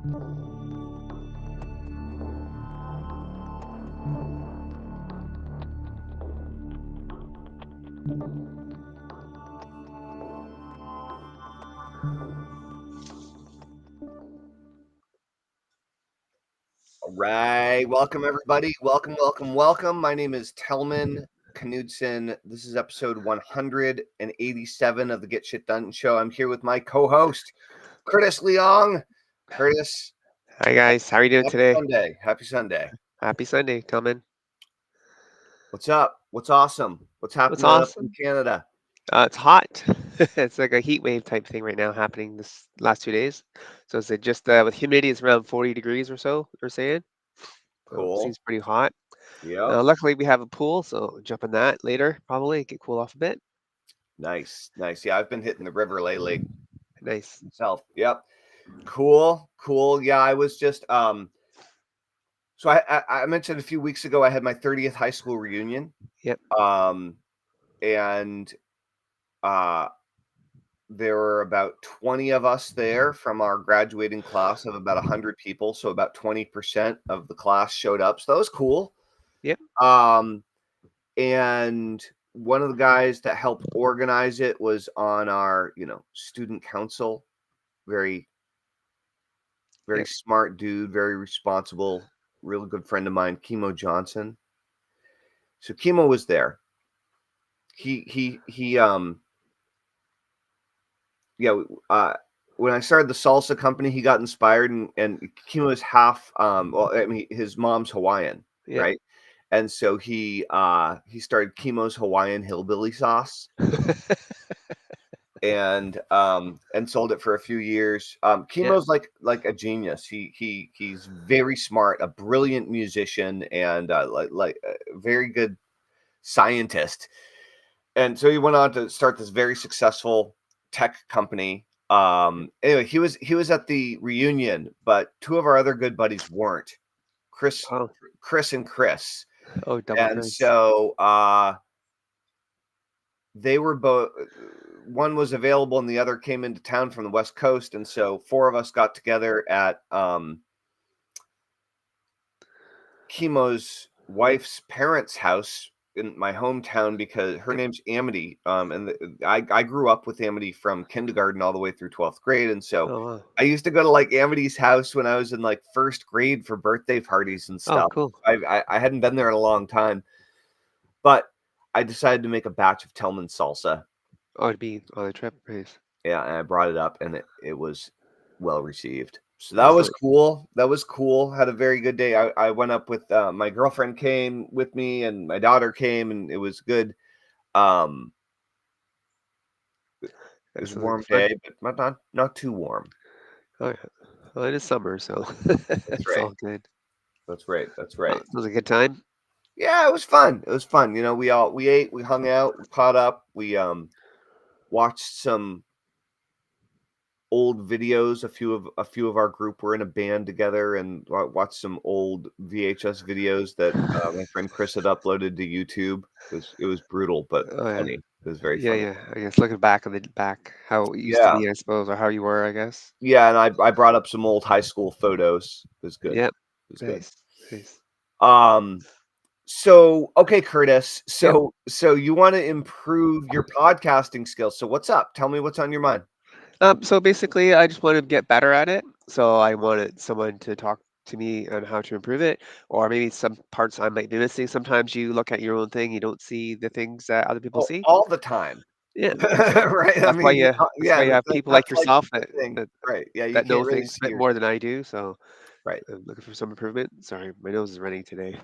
All right. Welcome, everybody. Welcome. My name is Telman Knudsen. This is episode 187 of the Get Shit Done show. I'm here with my co-host, Curtis Leong. Curtis, Hi guys, how are you doing happy today? Sunday. Happy Sunday. Happy Sunday, Tillman. What's up? What's awesome? What's What's happening up in awesome? Canada? It's hot. It's like a heat wave type thing right now happening this last 2 days. So it's just with humidity, it's around 40 degrees or so. They're saying. So it Cool. seems pretty hot. Yep. Luckily, we have a pool, so jump in that later. Probably get cool off a bit. Nice. Yeah, I've been hitting the river lately Nice. myself. Yep. Cool. Yeah, I was just so I mentioned a few weeks ago I had my 30th high school reunion. Yep. And there were about 20 of us there from our graduating class of about 100 people. So about 20% of the class showed up. So that was cool. Yep. And one of the guys that helped organize it was on our, student council. Very Yep. smart dude, very responsible, really good friend of mine, Kimo Johnson. So Kimo was there. When I started the salsa company, he got inspired, and Kimo is half. His mom's Hawaiian, Yep. right? And so he started Kimo's Hawaiian Hillbilly Sauce, and sold it for a few years. Yep. Kimo's like a genius. He's very smart, a brilliant musician, and very good scientist. And so he went on to start this very successful tech company. Anyway, he was at the reunion, but two of our other good buddies weren't. Chris Oh, and Chris. double And Chris. so they were both, one was available and the other came into town from the West Coast. And so four of us got together at Kimo's wife's parents' house in my hometown because her Yep. name's Amity. I grew up with Amity from kindergarten all the way through 12th grade. And so Oh wow. I used to go to like Amity's house when I was in like first grade for birthday parties and Oh, stuff. cool. I hadn't been there in a long time, but I decided to make a batch of Tellman salsa. Oh, to be on a trip. Nice. Yeah, and I brought it up, and it was well received. So that was Excellent. cool. Had a very good day. I went up with my girlfriend came with me, and my daughter came, and it was good. It was a Excellent. warm Fun. day, but not too warm. Oh yeah. Well, it is summer, so That's it's right. all good. That's right. It was a good time. Yeah, it was fun. We ate, we hung out, we caught up, we watched some old videos. A few of our group were in a band together and watched some old VHS videos that my friend Chris had uploaded to YouTube. It was brutal but Oh yeah. funny. It was very Yeah, funny. yeah. I guess looking back on the back, how it used to Yeah. be, I suppose, or how you were, I guess. Yeah, and I brought up some old high school photos. It was good. Yep. It was good. Nice. Nice. So okay, Curtis. Yep. So you want to improve your podcasting skills. So what's up? Tell me what's on your mind. So basically, I just wanted to get better at it. So I wanted someone to talk to me on how to improve it, or maybe some parts I might be missing. Sometimes you look at your own thing, you don't see the things that other people Oh, see. all the time. Yeah. Right? I That's why mean, you. That's why yeah, you have people like that's like yourself the that thing. that, Right. Yeah, you that know can't really things see a bit your more than I do. So right. I'm looking for some improvement. Sorry, my nose is running today.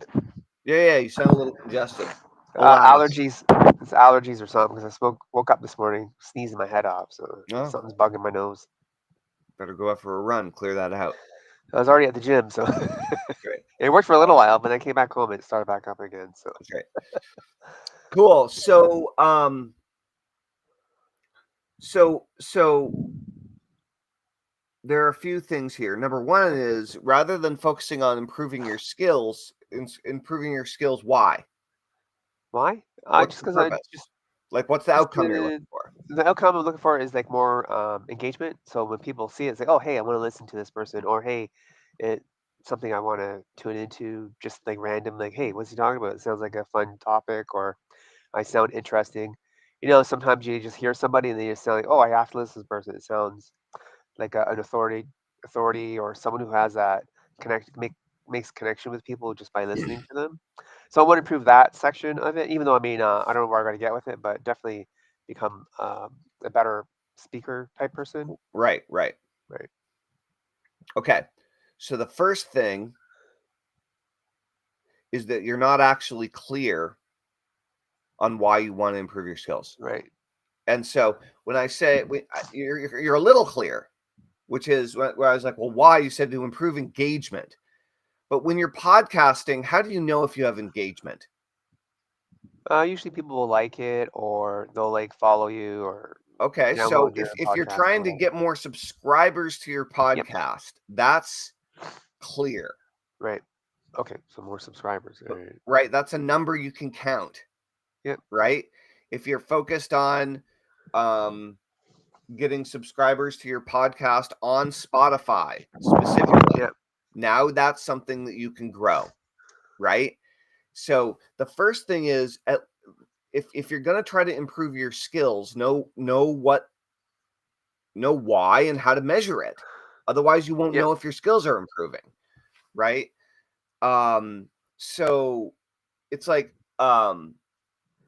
Yeah, you sound a little congested. Alas. Allergies. It's allergies or something because woke up this morning sneezing my head off, so No, something's bugging my nose. better go out for a run, clear that out. I was already at the gym, so That's right. it worked for a little while, but then I came back home and it started back up again. So That's right. Cool. So there are a few things here. Number one is rather than focusing on improving your skills, why? why? What's Just the because I purpose? just Like, what's the Just outcome you're looking for? the outcome I'm looking for is like more engagement. So when people see it, it's like, oh, hey, I want to listen to this person, or hey, it something I want to tune into, just like random, like, hey, what's he talking about? It sounds like a fun topic, or I sound interesting. Sometimes you just hear somebody and they just sound like, oh, I have to listen to this person. It sounds like an authority, or someone who has that makes connection with people just by listening to them. So I want to improve that section of it, even though I don't know where I'm going to get with it, but definitely become a better speaker type person. Right, right. Right. Okay. So the first thing is that you're not actually clear on why you want to improve your skills. Right. And so when I say you're a little clear, which is where I was like, well, why? You said to improve engagement. But when you're podcasting, how do you know if you have engagement? Usually people will like it, or they'll like follow you, or Okay, so download your if you're podcast or trying to whatever. get more subscribers to your Yep. podcast, that's clear, Right. Okay. So more subscribers. All right. right? That's a number you can count, Yep. right? If you're focused on um, getting subscribers to your podcast on Spotify specifically, Yep. now that's something that you can grow, right? So the first thing is, if you're going to try to improve your skills, know why and how to measure it. Otherwise, you won't Yep. know if your skills are improving, right? Um, so it's like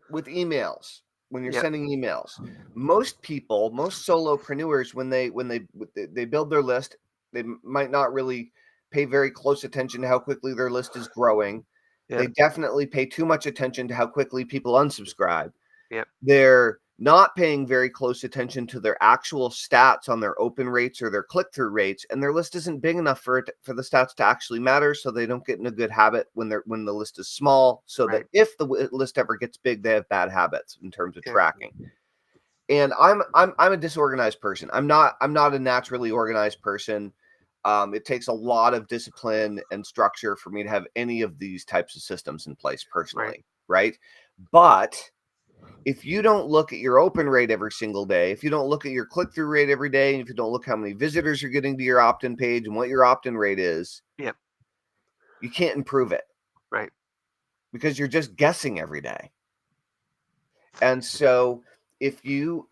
with emails, when you're Yep. sending emails, most solopreneurs, when they build their list, they might not really pay very close attention to how quickly their list is growing. They Yep. definitely pay too much attention to how quickly people unsubscribe. Yep. They're not paying very close attention to their actual stats on their open rates or their click-through rates, and their list isn't big enough for the stats to actually matter, so they don't get in a good habit when the list is small, so that Right. if the list ever gets big, they have bad habits in terms of Okay. tracking. And I'm a disorganized person. I'm not a naturally organized person. It takes a lot of discipline and structure for me to have any of these types of systems in place personally, right? But if you don't look at your open rate every single day, if you don't look at your click-through rate every day, and if you don't look how many visitors you're getting to your opt-in page and what your opt-in rate is, Yep. you can't improve it Right. because you're just guessing every day. And so if you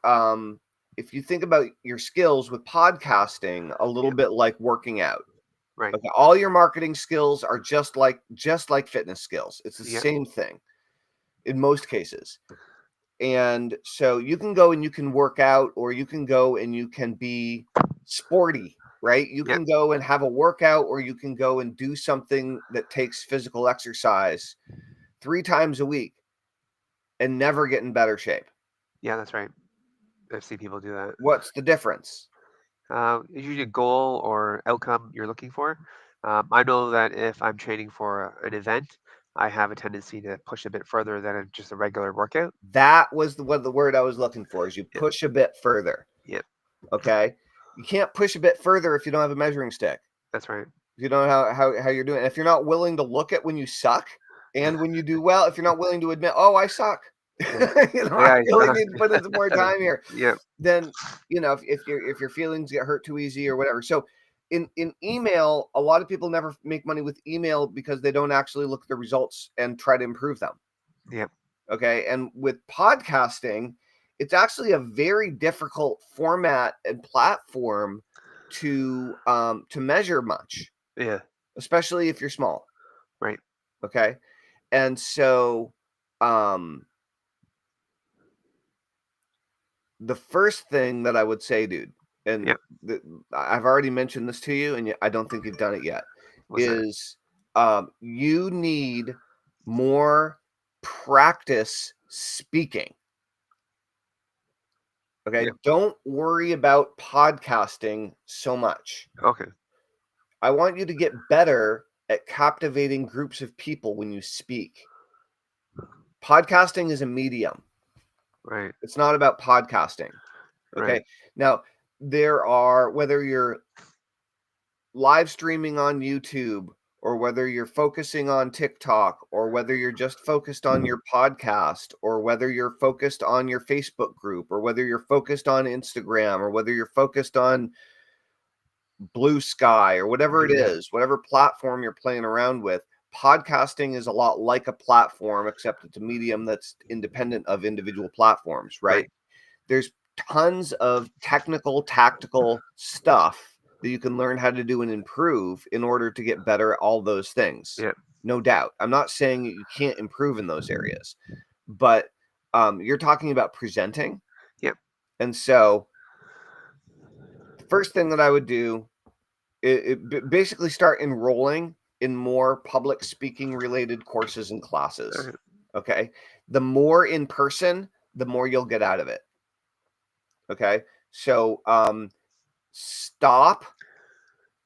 think about your skills with podcasting a little bit like working out, Right. okay, all your marketing skills are just like fitness skills. It's the Yep. same thing in most cases. And so you can go and you can work out, or you can go and you can be sporty, right? You Yep. can go and have a workout, or you can go and do something that takes physical exercise 3 times a week and never get in better shape. Yeah, that's right. I've seen people do that. What's the difference? It's usually a goal or outcome you're looking for. I know that if I'm training for an event, I have a tendency to push a bit further than just a regular workout. That was the word I was looking for, is you Yep. push a bit further. Yep. Okay? You can't push a bit further if you don't have a measuring stick. That's right. If you don't know how you're doing. If you're not willing to look at when you suck and when you do well, if you're not willing to admit, "Oh, I suck." Yeah. I Yeah. really need to put in some more time here. Yep. Then, if your feelings get hurt too easy or whatever. So in email, a lot of people never make money with email because they don't actually look at the results and try to improve them. Yep. Okay. And with podcasting, it's actually a very difficult format and platform to measure much, Yeah. especially if you're small. Right. Okay. And so the first thing that I would say, dude, and Yep. I've already mentioned this to you, and I don't think you've done it yet, What's that? is you need more practice speaking. Okay. Yep. Don't worry about podcasting so much. Okay. I want you to get better at captivating groups of people when you speak. Podcasting is a medium. Right. It's not about podcasting. Okay. Right. Now, there are, whether you're live streaming on YouTube or whether you're focusing on TikTok, or whether you're just focused on your podcast, or whether you're focused on your Facebook group, or whether you're focused on Instagram, or whether you're focused on Blue Sky, or whatever it Yeah. is, whatever platform you're playing around with, podcasting is a lot like a platform, except it's a medium that's independent of individual platforms, right? Right. There's tons of technical, tactical stuff that you can learn how to do and improve in order to get better at all those things. Yeah. No doubt. I'm not saying you can't improve in those areas, but you're talking about presenting. Yeah. And so the first thing that I would do is basically start enrolling in more public speaking related courses and classes. Okay. The more in person, the more you'll get out of it. Okay. So stop,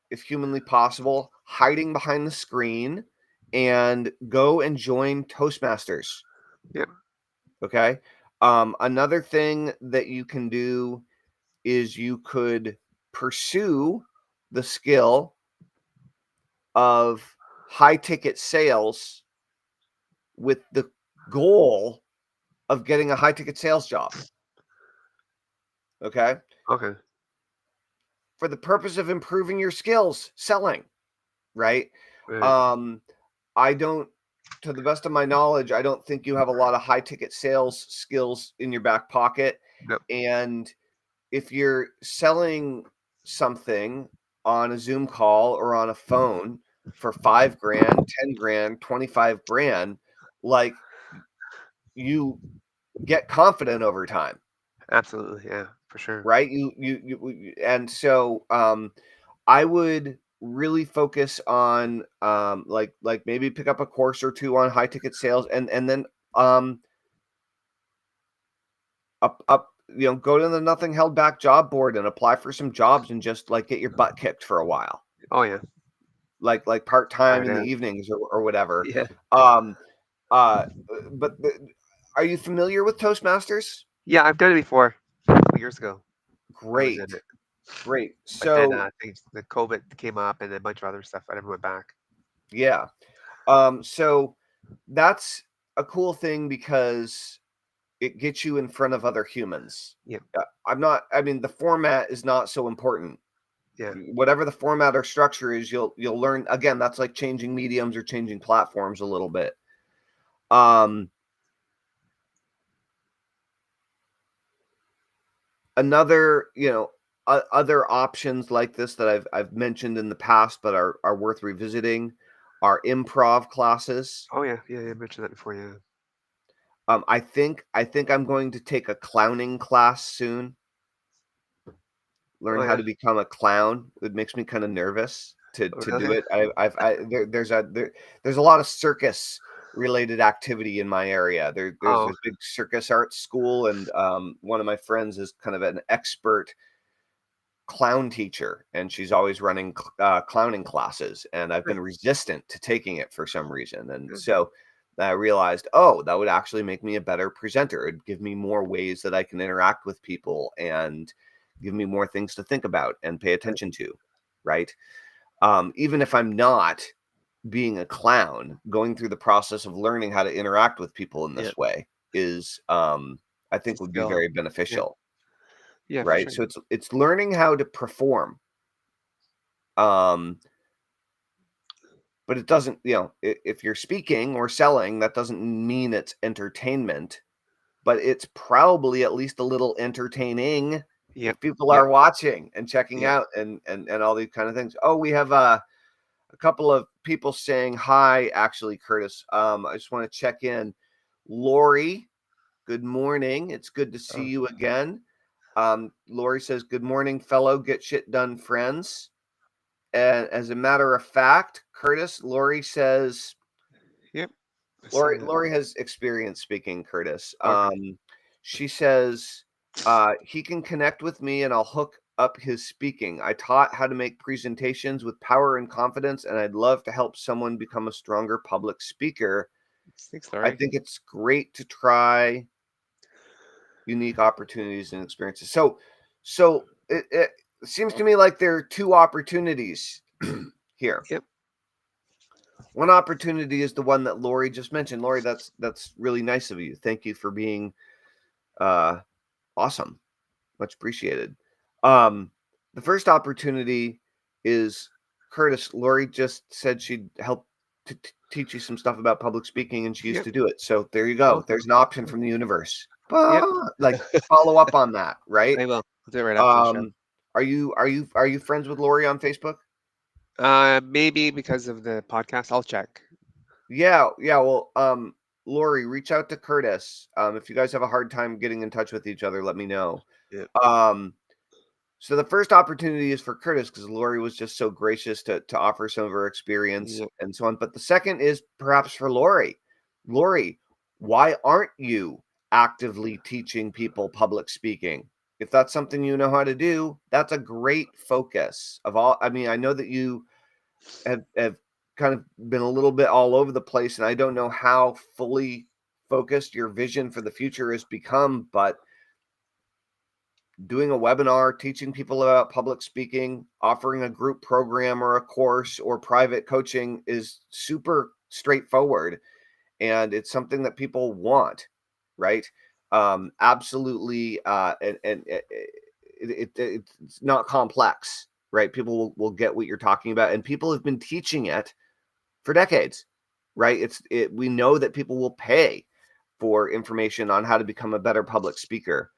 if humanly possible, hiding behind the screen and go and join Toastmasters. Yep. Okay. Another thing that you can do is you could pursue the skill of high ticket sales with the goal of getting a high ticket sales job. Okay. Okay. For the purpose of improving your skills selling, right? Right. I don't, to the best of my knowledge, I don't think you have a lot of high ticket sales skills in your back pocket. No. And if you're selling something on a Zoom call or on a phone for $5 grand, 10 grand, 25 grand, like, you get confident over time, Absolutely. Yeah, for sure. right? And so I would really focus on like maybe pick up a course or two on high ticket sales, and then up go to the Nothing Held Back job board and apply for some jobs and just like get your butt kicked for a while, Oh yeah. like part-time Right. in the evenings or whatever. Yeah. um uh but are you familiar with Toastmasters? Yeah, I've done it before. A couple years ago. I was in Great, it, great. but then So things, the COVID came up, and a bunch of other stuff. I never went back. yeah. So that's a cool thing because it gets you in front of other humans. Yep. I mean, the format is not so important. Yeah. Whatever the format or structure is, you'll learn. Again, that's like changing mediums or changing platforms a little bit. Another, other options like this that I've mentioned in the past but are worth revisiting are improv classes. Oh yeah. Yeah. I mentioned that before. Yeah. I think I'm going to take a clowning class soon. Learn Oh how yeah. to become a clown. It makes me kind of nervous to Oh, do really? it. There's a lot of circus related activity in my area. There's Oh. a big circus arts school, and one of my friends is kind of an expert clown teacher, and she's always running clowning classes, and I've been resistant to taking it for some reason. And so I realized, oh, that would actually make me a better presenter. It'd give me more ways that I can interact with people and give me more things to think about and pay attention to, right? Even if I'm not being a clown, going through the process of learning how to interact with people in Yeah. this way is, I think, would be Skill. very Yeah. beneficial, Yeah, for right? sure. So it's learning how to perform. But it doesn't, if you're speaking or selling, that doesn't mean it's entertainment, but it's probably at least a little entertaining Yep. if people Yep. are watching and checking Yep. out and all these kind of things. Oh, we have a couple of people saying hi, actually, Curtis. I just want to check in. Lori, good morning. It's good to see you again. Lori says, good morning, fellow Get Shit Done friends. And as a matter of fact, Curtis, Lori says, Yep. I see that. Lori has experience speaking, Curtis. Okay. She says, he can connect with me and I'll hook up his speaking. I taught how to make presentations with power and confidence, and I'd love to help someone become a stronger public speaker. Thanks, I Larry. think it's great to try unique opportunities and experiences. So it seems to me like there are two opportunities here. Yep. One opportunity is the one that Lori just mentioned. Lori, that's really nice of you. Thank you for being awesome. Much appreciated. The first opportunity is Curtis. Lori just said she'd help to teach you some stuff about public speaking, and she used Yep. to do it. So there you go. Okay. There's an option from the universe. Yep. Like follow up on that, right? I will. I'll do it right after the show. Are you friends with Lori on Facebook? Maybe because of the podcast. I'll check. Yeah. Well, Lori, reach out to Curtis. If you guys have a hard time getting in touch with each other, let me know. Yep. So the first opportunity is for Curtis because Lori was just so gracious to offer some of her experience Yep. and so on. But the second is perhaps for Lori. Lori, why aren't you actively teaching people public speaking? If that's something you know how to do, that's a great focus of all. I mean, I know that you have kind of been a little bit all over the place, and I don't know how fully focused your vision for the future has become, but doing a webinar, teaching people about public speaking, offering a group program or a course or private coaching is super straightforward. And it's something that people want, right? Absolutely. It's not complex, right? People will get what you're talking about. And people have been teaching it for decades, right? We know that people will pay for information on how to become a better public speaker.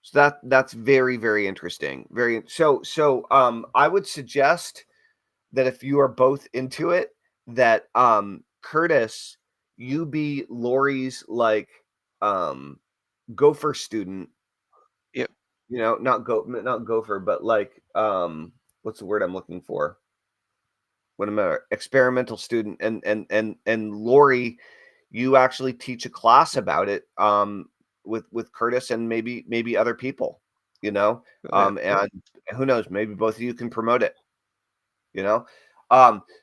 So that's very, very interesting. I would suggest that if you are both into it, that Curtis, you be Lori's like gopher student. Yep. Not gopher, but like what's the word I'm looking for? What am I? Experimental student, and Lori, you actually teach a class about it. With Curtis and maybe other people, Yep. and who knows, maybe both of you can promote it,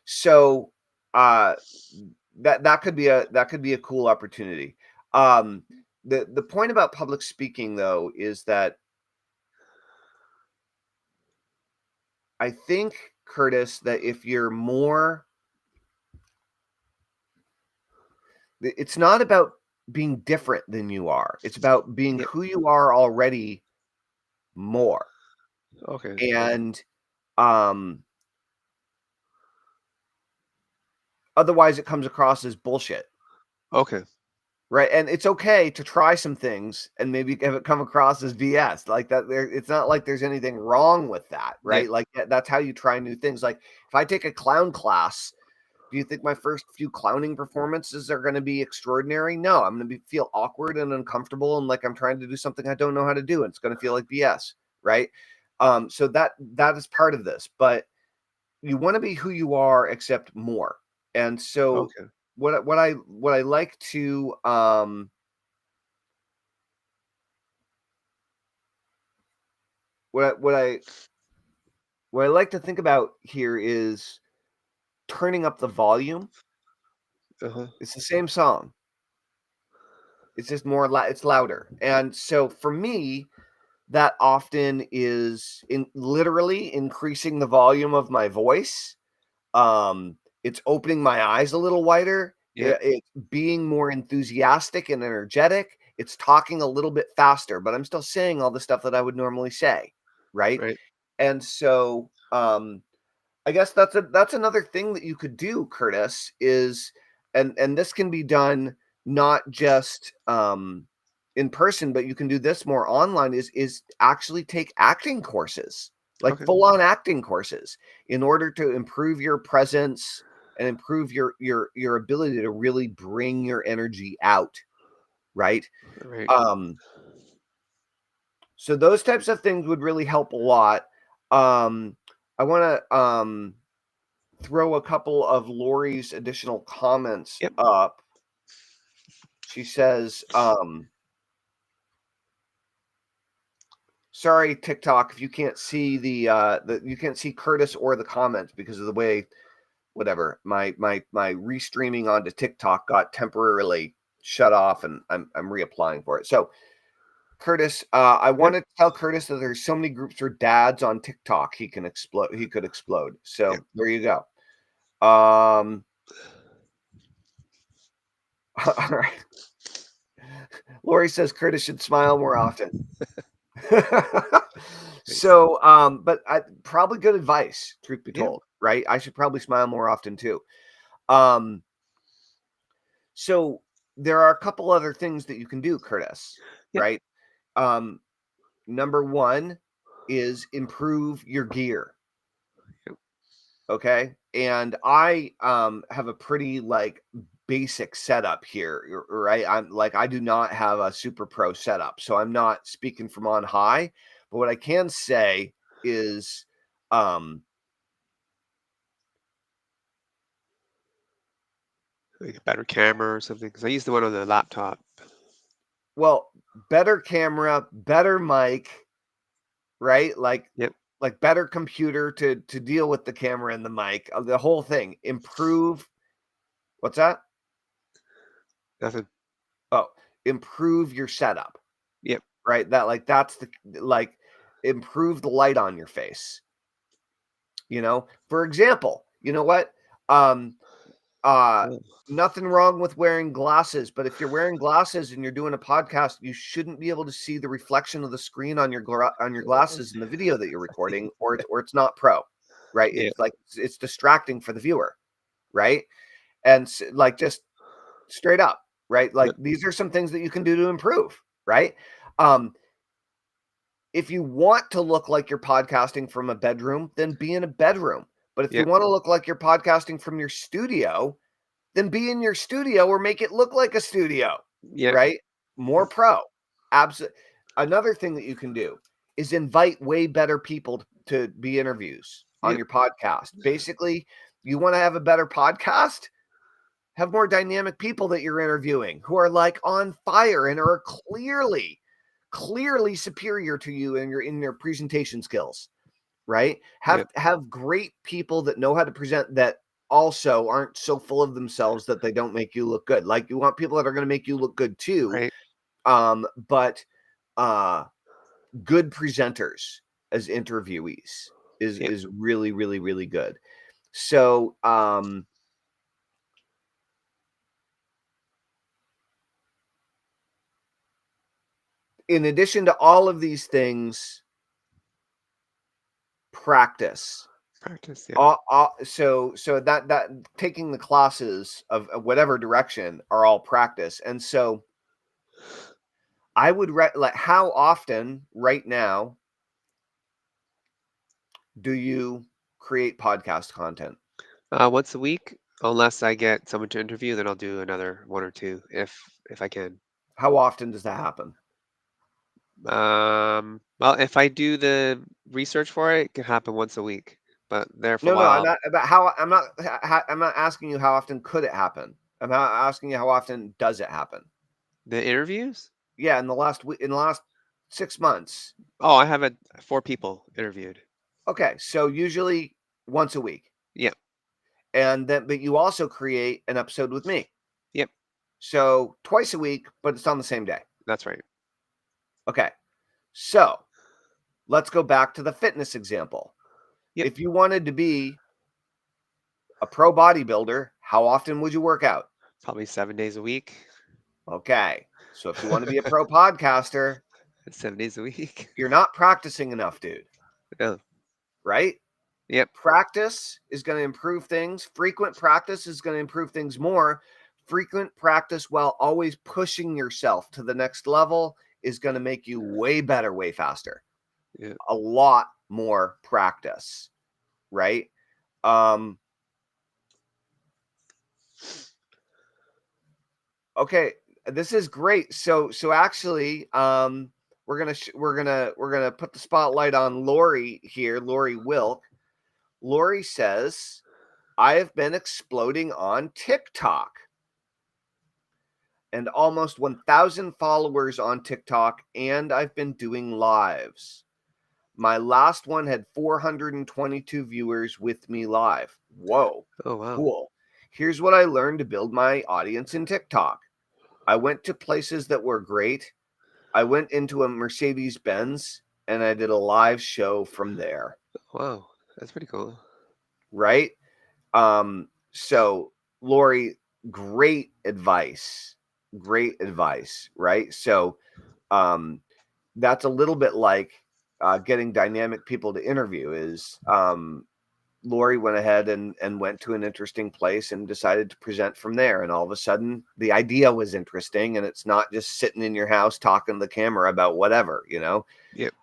so that could be a cool opportunity. The point about public speaking though is that I think, Curtis, that if you're more, it's not about being different than you are. It's about being Yep. who you are already more. Okay. And otherwise it comes across as bullshit. Okay. Right. And it's okay to try some things and maybe have it come across as BS like that. It's not like there's anything wrong with that. Right. Yep. Like that's how you try new things. Like if I take a clown class, do you think my first few clowning performances are going to be extraordinary? No, I'm going to feel awkward and uncomfortable and like I'm trying to do something I don't know how to do. And it's going to feel like BS. Right. So that is part of this, but you want to be who you are, except more. And so Okay. what I like to what I like to think about here is turning up the volume. Uh-huh. It's the same song. It's just more it's louder. And so for me, that often is in literally increasing the volume of my voice. It's opening my eyes a little wider. Yep. It's being more enthusiastic and energetic. It's talking a little bit faster, but I'm still saying all the stuff that I would normally say, right? Right. And so, I guess that's another thing that you could do, Curtis, is and this can be done not just in person, but you can do this more online is actually take acting courses, like Okay. full on acting courses in order to improve your presence and improve your ability to really bring your energy out, right? Right. So those types of things would really help a lot. I want to throw a couple of Lori's additional comments Yep. up. She says, sorry, TikTok, if you can't see you can't see Curtis or the comments because of the way, whatever, my restreaming onto TikTok got temporarily shut off and I'm reapplying for it. So Curtis, I Yep. wanted to tell Curtis that there's so many groups for dads on TikTok he can explode. He could explode. So Yep. there you go. All right. Lori says Curtis should smile more often. So, but probably good advice, truth be Yep. told, right? I should probably smile more often too. So there are a couple other things that you can do, Curtis, Yep. right? Number one is improve your gear. Yep. Okay. And I have a pretty like basic setup here, right? I do not have a super pro setup, so I'm not speaking from on high, but what I can say is Like a better camera or something, because I use the one on the laptop. well, better camera, better mic, right? Yep. Like better computer to deal with the camera and the mic, the whole thing. Improve. What's that? Nothing. Oh, improve your setup, Yep. right? That's the like improve the light on your face. For example, you know what? Um, Oh, Nothing wrong with wearing glasses, but if you're wearing glasses and you're doing a podcast, you shouldn't be able to see the reflection of the screen on your glasses in the video that you're recording, or it's not pro, right? yeah. It's distracting for the viewer, right? And like just straight up, right? Like Yep. these are some things that you can do to improve, right? Um, if you want to look like you're podcasting from a bedroom, then be in a bedroom. But if you Yep. want to look like you're podcasting from your studio, then be in your studio or make it look like a studio, Yep. right? More pro. Absolutely. Another thing that you can do is invite way better people to be interviews on Yep. your podcast. Basically, you want to have a better podcast? Have more dynamic people that you're interviewing who are like on fire and are clearly superior to you in your presentation skills, right? Yep. Have great people that know how to present that also aren't so full of themselves that they don't make you look good. Like you want people that are going to make you look good too. Right. But good presenters as interviewees Yep. is really, really, really good. So in addition to all of these things, practice. Practice. Yeah. So that taking the classes of whatever direction are all practice. And so I would like how often right now do you create podcast content? Once a week, unless I get someone to interview, then I'll do another one or two if I can. How often does that happen? Well, if I do the research for it, it can happen once a week. But there for a No, I'm while, not about how I'm not asking you how often could it happen. I'm not asking you how often does it happen. the interviews. Yeah, in the last week, in the last 6 months. Oh, I have 4 people interviewed. Okay, so usually once a week, Yep. and then but you also create an episode with me. Yep. So twice a week, but it's on the same day. That's right. Okay, so let's go back to the fitness example. Yep. If you wanted to be a pro bodybuilder, how often would you work out? Probably 7 days a week. Okay, so if you want to be a pro podcaster, 7 days a week. you're not practicing enough, dude. Oh, Right? yep. Practice is going to improve things. Frequent practice is going to improve things more. Frequent practice while always pushing yourself to the next level is going to make you way better, way faster. Yeah. A lot more practice, right? Okay, this is great. So actually, we're gonna put the spotlight on Lori here, Lori Wilk. Lori says, I have been exploding on TikTok and almost 1,000 followers on TikTok, and I've been doing lives. My last one had 422 viewers with me live. Whoa, Oh, wow. cool. Here's what I learned to build my audience in TikTok. I went to places that were great. I went into a Mercedes-Benz and I did a live show from there. Wow, that's pretty cool. Right? So Lori, great advice. Great advice, right? So that's a little bit like getting dynamic people to interview is Lori went ahead and went to an interesting place and decided to present from there. And all of a sudden the idea was interesting and it's not just sitting in your house talking to the camera about whatever, you know? Yep.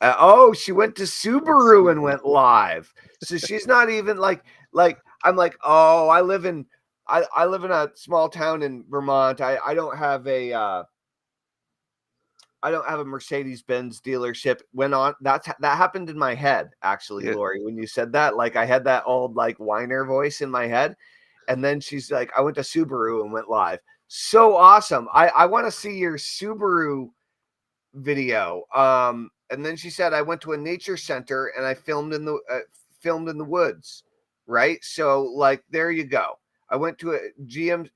Oh, she went to Subaru and went live. So she's not even like I'm like, oh, I live in a small town in Vermont. I don't have a Mercedes-Benz dealership. That happened in my head, actually, Yep. Lori, when you said that. Like I had that old like whiner voice in my head. And then she's like, I went to Subaru and went live. So awesome. I want to see your Subaru video. And then she said, I went to a nature center and I filmed in the woods. Right. So like, there you go. I went to a GM.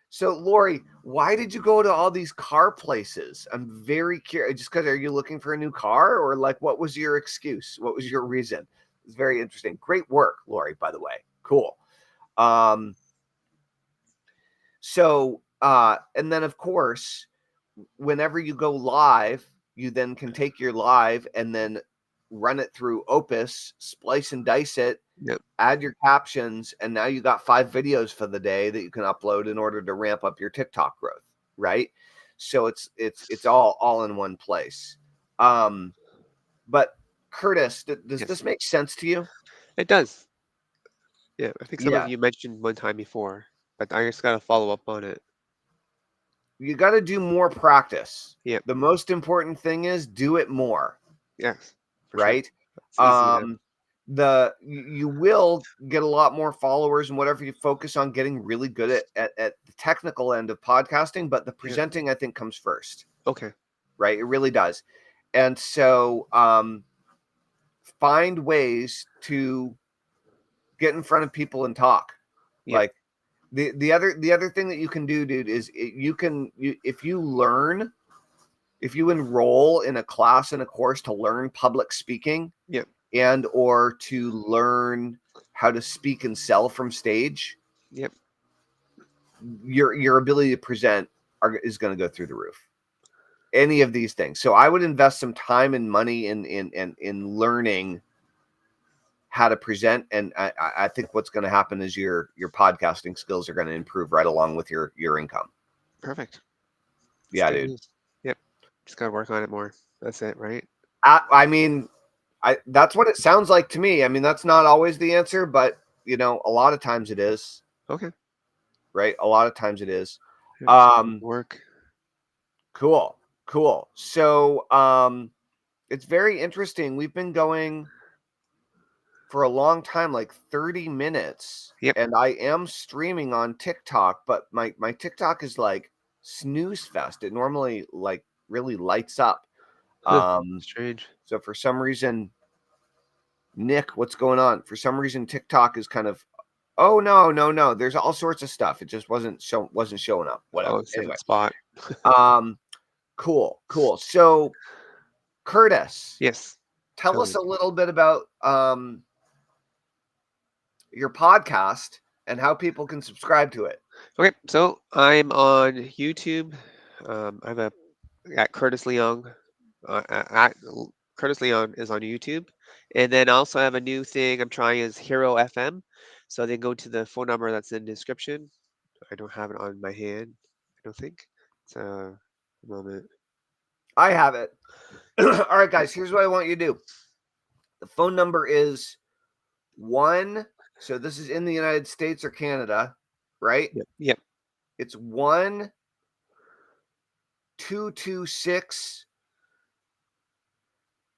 So Lori, why did you go to all these car places? I'm very curious. Just because, are you looking for a new car, or like, what was your excuse? What was your reason? It's very interesting. Great work, Lori, by the way. Cool. And then of course, whenever you go live, you then can take your live and then run it through Opus, splice and dice it, Yep. add your captions, and now you got 5 videos for the day that you can upload in order to ramp up your TikTok growth, right? So it's all in one place. But Curtis, does Yes. this make sense to you? It does. Yeah, I think some of Yeah. you mentioned one time before, but I just gotta follow up on it. You got to do more practice. Yep. The most important thing is do it more, Yes, for sure. right? It's easy enough. You will get a lot more followers and whatever you focus on getting really good at the technical end of podcasting, but the Yep. presenting I think comes first, Okay. right? It really does. And so find ways to get in front of people and talk. Yep. Like the other thing that you can do, dude, is if you enroll in a class and a course to learn public speaking, Yep. and or to learn how to speak and sell from stage, Yep. your ability to present is going to go through the roof. Any of these things. So I would invest some time and money in learning how to present, and I think what's going to happen is your podcasting skills are going to improve right along with your income. Perfect. Yeah, That's good dude. news. Yep. Just gotta work on it more. That's it, right? I mean, that's what it sounds like to me. I mean, that's not always the answer, but a lot of times it is. Okay. Right? A lot of times it is. Yep. Work. Cool. So, it's very interesting. We've been going for a long time, like 30 minutes. Yep. And I am streaming on TikTok, but my TikTok is like snooze fest. It normally like really lights up. Strange. So for some reason, Nick, what's going on? For some reason, TikTok is kind of, oh no. There's all sorts of stuff. It just wasn't showing up. Whatever. Oh, it's Anyway. different spot. Cool. So Curtis, Yes. tell us a little bit about your podcast and how people can subscribe to it. Okay, so I'm on YouTube. I'm at Curtis Leong. At Curtis Leong is on YouTube, and then also I have a new thing I'm trying is Hero FM. So they go to the phone number that's in the description. I don't have it on my hand. I don't think. It's a moment. I have it. All right, guys. Here's what I want you to do. The phone number is 1. So this is in the United States or Canada, right? Yep. It's 1 226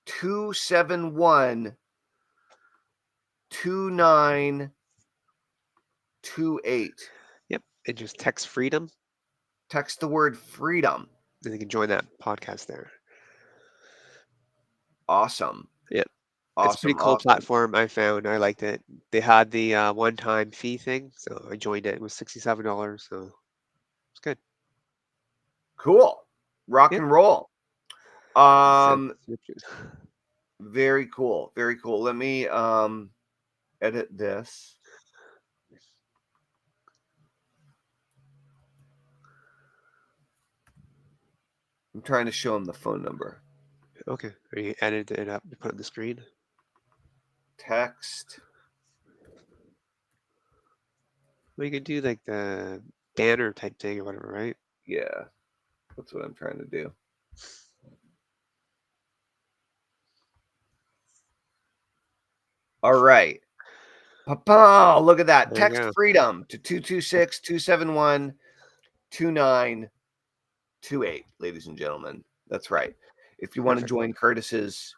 271 2928. Yep. And just text freedom. Text the word freedom. Then you can join that podcast there. Awesome. Yep. It's a pretty cool platform. I found. I liked it. They had the one-time fee thing, so I joined it. It was $67, so it's good. Cool. rock Yep. and roll. Send Um, description. very cool. Very cool. Let me edit this. I'm trying to show him the phone number. Okay. Are you edited it up to put on the screen? Text. Well, you can do like the banner type thing or whatever, right? Yeah, that's what I'm trying to do. All right. Papa, look at that. There you Text go. freedom to 226-271-2928, ladies and gentlemen. That's right. If you want to Perfect. join Curtis's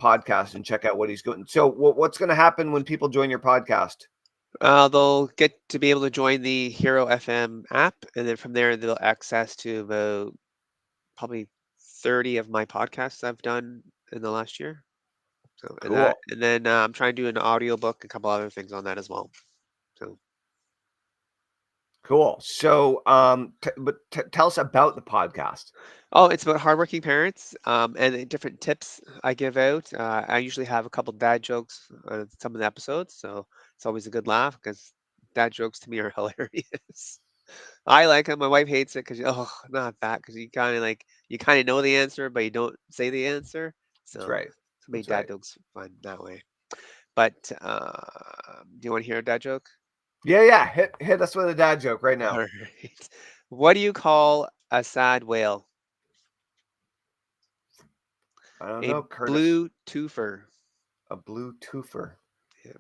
podcast and check out what he's going. So what's going to happen when people join your podcast? They'll get to be able to join the Hero FM app, and then from there they'll access to about probably 30 of my podcasts I've done in the last year. So Cool. and then I'm trying to do an audiobook, a couple other things on that as well. So Cool. So tell us about the podcast. it's about hardworking parents, and the different tips I give out. I usually have a couple dad jokes on some of the episodes, so it's always a good laugh because dad jokes to me are hilarious. I like them. My wife hates it because not that, because you kind of know the answer, but you don't say the answer. That's So right. so many That's dad right. jokes fun that way. But do you want to hear a dad joke? Yeah. Hit us with a dad joke right All now. right. What do you call a sad whale? I don't A know, Curtis. blue twofer. A blue twofer. Yeah.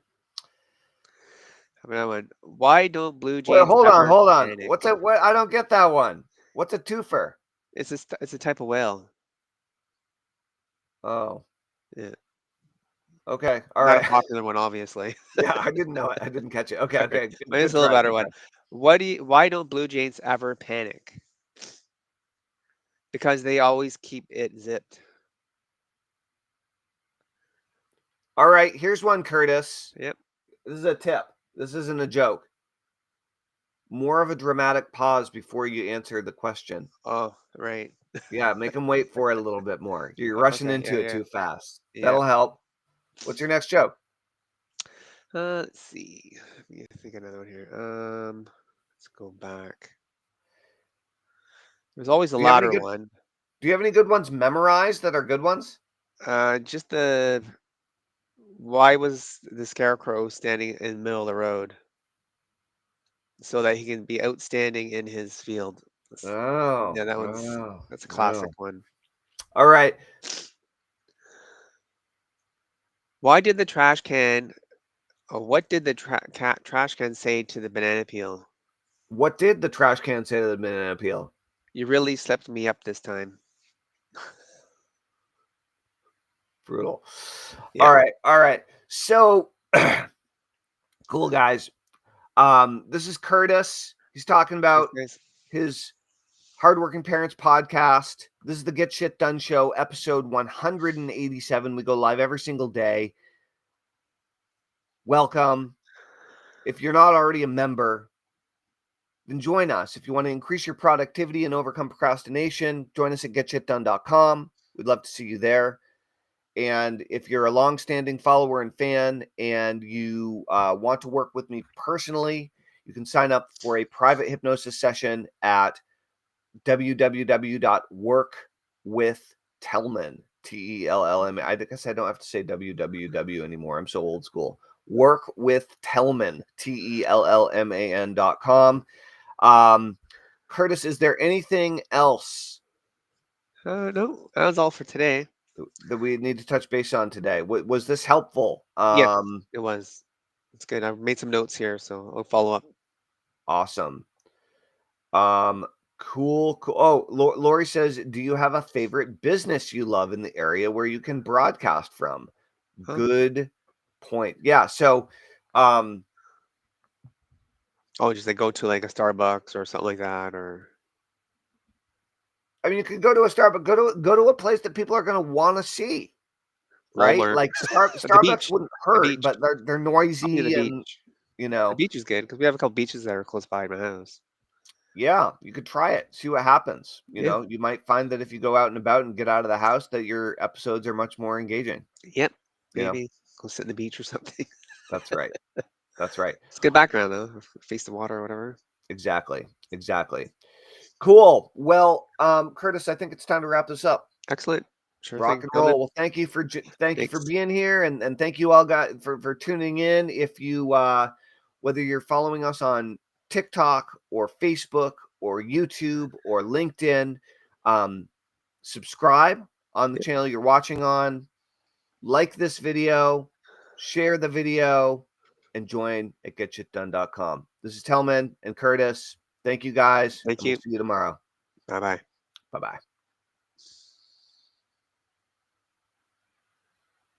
Another one. Why don't blue Well, jays hold ever on. panic? What's a what? I don't get that one. What's a twofer? It's a type of whale. Oh, Yeah. okay. All Not a right. popular one, obviously. Yeah, I didn't know it. I didn't catch it. Okay, All right. okay. But it's Good a little try. better Good try. one. Why don't blue jays ever panic? Because they always keep it zipped. All right, here's one, Curtis. Yep. This is a tip. This isn't a joke. More of a dramatic pause before you answer the question. Oh, right. Yeah, make them wait for it a little bit more. You're rushing Okay. into it Yeah. too fast. Yeah. That'll help. What's your next joke? Let's see. Let me think of another one here. Let's go back. There's always a Do you have any louder good one. do you have any good ones memorized that are good ones? Just the why was the scarecrow standing in the middle of the road? So that he can be outstanding in his field. Oh, Yeah, oh, that's a classic oh. one. All right. Why did the trash can? What did the trash can say to the banana peel? What did the trash can say to the banana peel? You really slept me up this time. Brutal. Yeah. All right. So cool, guys. This is Curtis. He's talking Thanks, about guys. his Hardworking Parents podcast. This is the Get Shit Done Show, episode 187. We go live every single day. Welcome. If you're not already a member, then join us. If you want to increase your productivity and overcome procrastination, join us at getshitdone.com. We'd love to see you there. And if you're a longstanding follower and fan and you want to work with me personally, you can sign up for a private hypnosis session at www.workwithtellman, Tellman. I guess I don't have to say www anymore. I'm so old school. Workwithtellman, Tellman.com. Curtis, is there anything else No, that was all for today. that we need to touch base on today? Was this helpful? Yes, it was. It's good. I've made some notes here, so I'll follow up. Awesome. Cool. Oh, Lori says, do you have a favorite business you love in the area where you can broadcast from? Huh? Good point. Yeah. So, Oh, just like go to like a Starbucks or something like that, or I mean, you could go to a Starbucks, go to a place that people are going to want to see, right? Walmart. Like The Starbucks beach. wouldn't The hurt, beach. but they're I'll be the noisy and beach. you The know. beach is good because we have a couple beaches that are close by my house. Yeah, you could try it, see what happens. You Yeah. know, you might find that if you go out and about and get out of the house, that your episodes are much more engaging. Yep. You know, Maybe go sit in the beach or something. that's right. That's right. It's good background though. Face the water or whatever. Exactly. Exactly. Cool. Well, Curtis, I think it's time to wrap this up. Excellent. Sure Rock thing. and Gentlemen. roll. Well, thank you for Thanks. being here, and thank you all guys for tuning in. If you whether you're following us on TikTok or Facebook or YouTube or LinkedIn, um, subscribe on the Yep. channel you're watching on, like this video, share the video, and join at getshitdone.com. This is Tellman and Curtis. Thank you guys, Thank and we'll you. see you tomorrow. Bye bye. Bye bye.